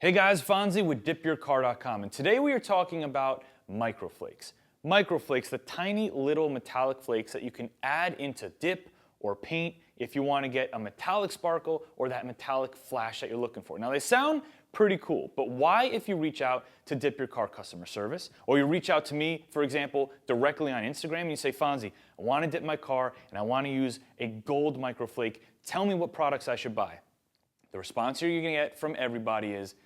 Hey guys, Fonzie with DipYourCar.com, and today we are talking about microflakes. Microflakes, the tiny little metallic flakes that you can add into dip or paint if you want to get a metallic sparkle or that metallic flash that you're looking for. Now they sound pretty cool, but why if you reach out to Dip Your Car customer service, or you reach out to me, for example, directly on Instagram and you say, Fonzie, I want to dip my car and I want to use a gold microflake, tell me what products I should buy. The response you're going to get from everybody is,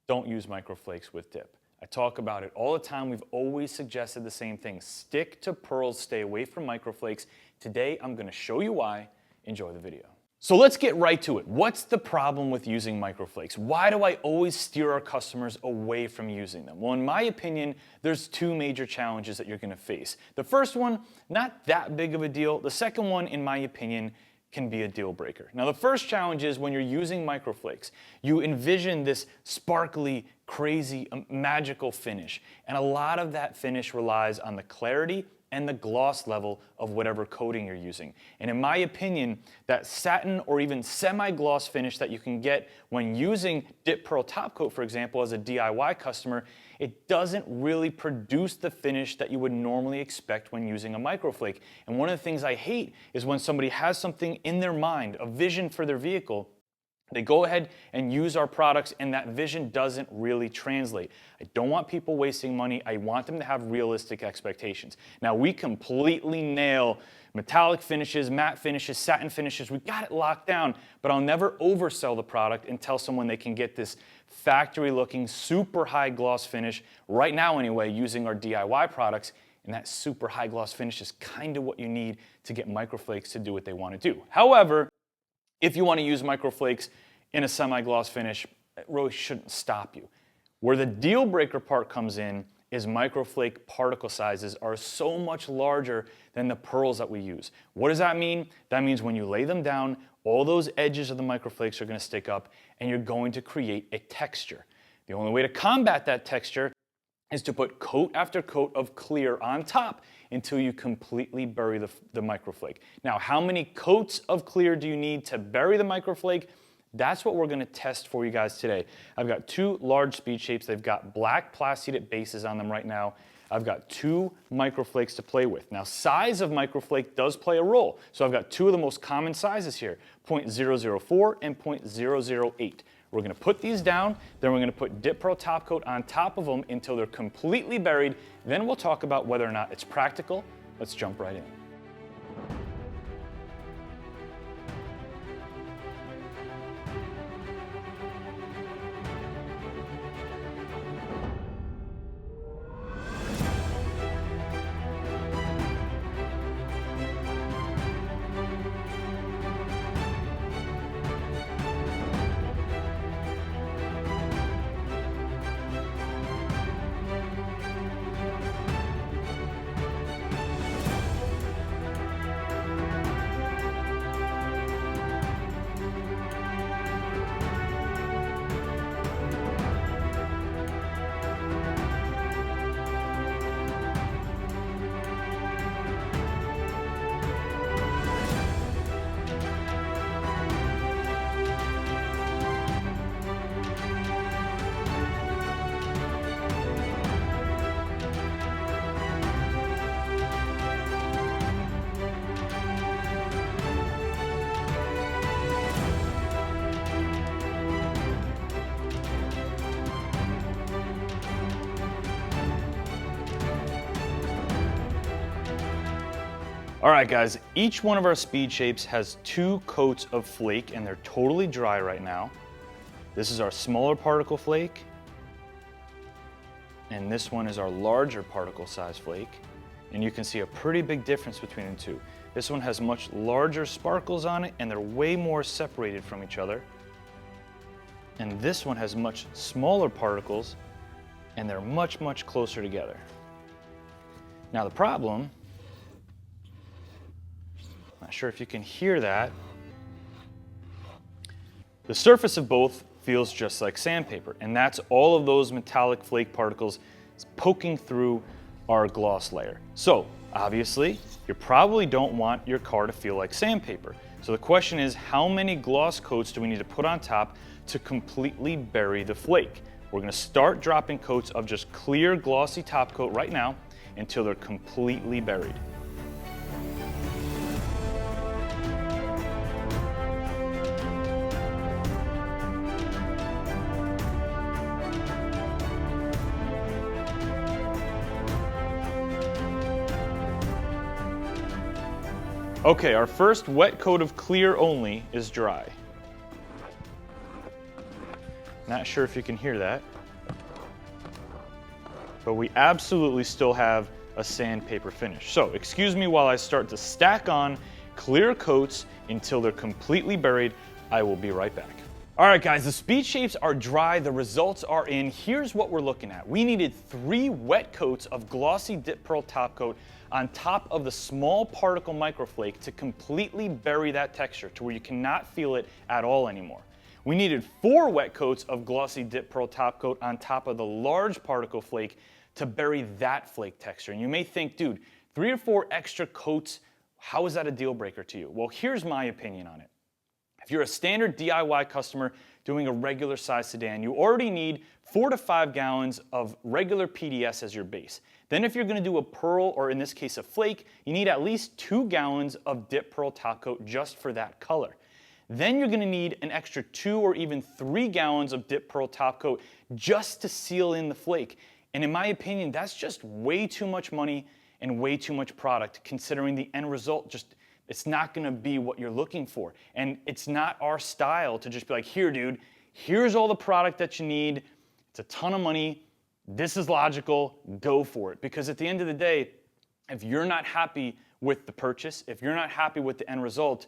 don't use microflakes with dip. I talk about it all the time. We've always suggested the same thing. Stick to pearls, stay away from microflakes. Today, I'm gonna show you why. Enjoy the video. So let's get right to it. What's the problem with using microflakes? Why do I always steer our customers away from using them? Well, in my opinion, there's two major challenges that you're gonna face. The first one, not that big of a deal. The second one, in my opinion, can be a deal breaker. Now the first challenge is when you're using microflakes, you envision this sparkly, crazy, magical finish. And a lot of that finish relies on the clarity and the gloss level of whatever coating you're using. And in my opinion, that satin or even semi-gloss finish that you can get when using Dip Pearl TopCoat, for example, as a DIY customer, it doesn't really produce the finish that you would normally expect when using a microflake. And one of the things I hate is when somebody has something in their mind, a vision for their vehicle, they go ahead and use our products and that vision doesn't really translate. I don't want people wasting money. I want them to have realistic expectations. Now we completely nail metallic finishes, matte finishes, satin finishes. We got it locked down, but I'll never oversell the product and tell someone they can get this factory looking, super high gloss finish right now anyway using our DIY products. And that super high gloss finish is kind of what you need to get microflakes to do what they want to do. However, if you want to use microflakes in a semi-gloss finish, it really shouldn't stop you. Where the deal breaker part comes in is microflake particle sizes are so much larger than the pearls that we use. What does that mean? That means when you lay them down, all those edges of the microflakes are going to stick up and you're going to create a texture. The only way to combat that texture is to put coat after coat of clear on top until you completely bury the microflake. Now, how many coats of clear do you need to bury the microflake? That's what we're gonna test for you guys today. I've got two large speed shapes. They've got black Plasti Dip bases on them right now. I've got two microflakes to play with. Now, size of microflake does play a role. So I've got two of the most common sizes here, 0.004 and 0.008. We're gonna put these down, then we're gonna put Dip Pearl TopCoat on top of them until they're completely buried. Then we'll talk about whether or not it's practical. Let's jump right in. All right, guys, each one of our speed shapes has two coats of flake and they're totally dry right now. This is our smaller particle flake. And this one is our larger particle size flake. And you can see a pretty big difference between the two. This one has much larger sparkles on it and they're way more separated from each other. And this one has much smaller particles and they're much, much closer together. Now the problem, not sure if you can hear that. The surface of both feels just like sandpaper, and that's all of those metallic flake particles poking through our gloss layer. So obviously, you probably don't want your car to feel like sandpaper. So the question is, how many gloss coats do we need to put on top to completely bury the flake? We're gonna start dropping coats of just clear glossy top coat right now until they're completely buried. Okay, our first wet coat of clear only is dry. Not sure if you can hear that, but we absolutely still have a sandpaper finish. So excuse me while I start to stack on clear coats until they're completely buried. I will be right back. All right guys, the speed shapes are dry, the results are in. Here's what we're looking at. We needed 3 wet coats of glossy dip pearl top coat on top of the small particle microflake to completely bury that texture to where you cannot feel it at all anymore. We needed 4 wet coats of glossy dip pearl top coat on top of the large particle flake to bury that flake texture. And you may think, dude, 3 or 4 extra coats, how is that a deal breaker to you? Well, here's my opinion on it. If you're a standard DIY customer doing a regular size sedan, you already need 4 to 5 gallons of regular PDS as your base. Then if you're gonna do a pearl, or in this case a flake, you need at least 2 gallons of dip pearl top coat just for that color. Then you're gonna need an extra 2 or even 3 gallons of dip pearl top coat just to seal in the flake. And in my opinion, that's just way too much money and way too much product, considering the end result it's not gonna be what you're looking for. And it's not our style to just be like, here dude, here's all the product that you need, it's a ton of money, this is logical, go for it. Because at the end of the day, if you're not happy with the purchase, if you're not happy with the end result,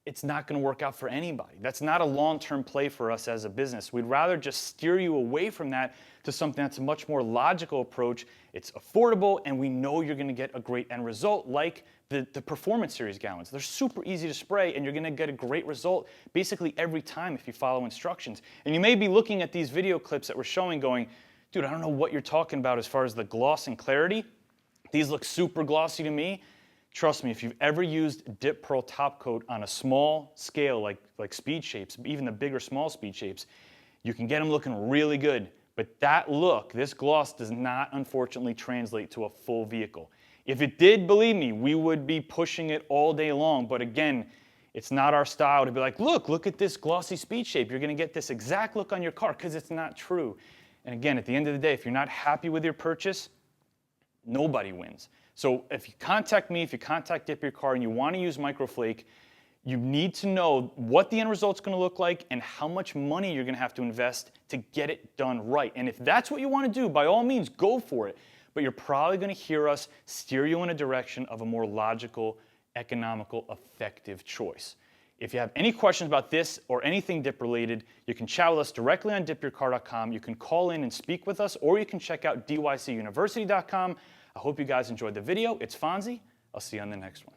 it's not gonna work out for anybody. That's not a long-term play for us as a business. We'd rather just steer you away from that to something that's a much more logical approach. It's affordable, and we know you're gonna get a great end result, like the Performance Series gallons. They're super easy to spray, and you're gonna get a great result basically every time if you follow instructions. And you may be looking at these video clips that we're showing going, dude, I don't know what you're talking about as far as the gloss and clarity. These look super glossy to me. Trust me, if you've ever used dip pearl top coat on a small scale like speed shapes, even the bigger small speed shapes, you can get them looking really good. But that look, this gloss does not unfortunately translate to a full vehicle. If it did, believe me, we would be pushing it all day long. But again, it's not our style to be like, look at this glossy speed shape. You're gonna get this exact look on your car, because it's not true. And again, at the end of the day, if you're not happy with your purchase, nobody wins. So if you contact me, if you contact DipYourCar and you want to use MicroFlake, you need to know what the end result's going to look like and how much money you're going to have to invest to get it done right. And if that's what you want to do, by all means, go for it. But you're probably going to hear us steer you in a direction of a more logical, economical, effective choice. If you have any questions about this or anything dip related, you can chat with us directly on DipYourCar.com. You can call in and speak with us, or you can check out dycuniversity.com. I hope you guys enjoyed the video. It's Fonzie. I'll see you on the next one.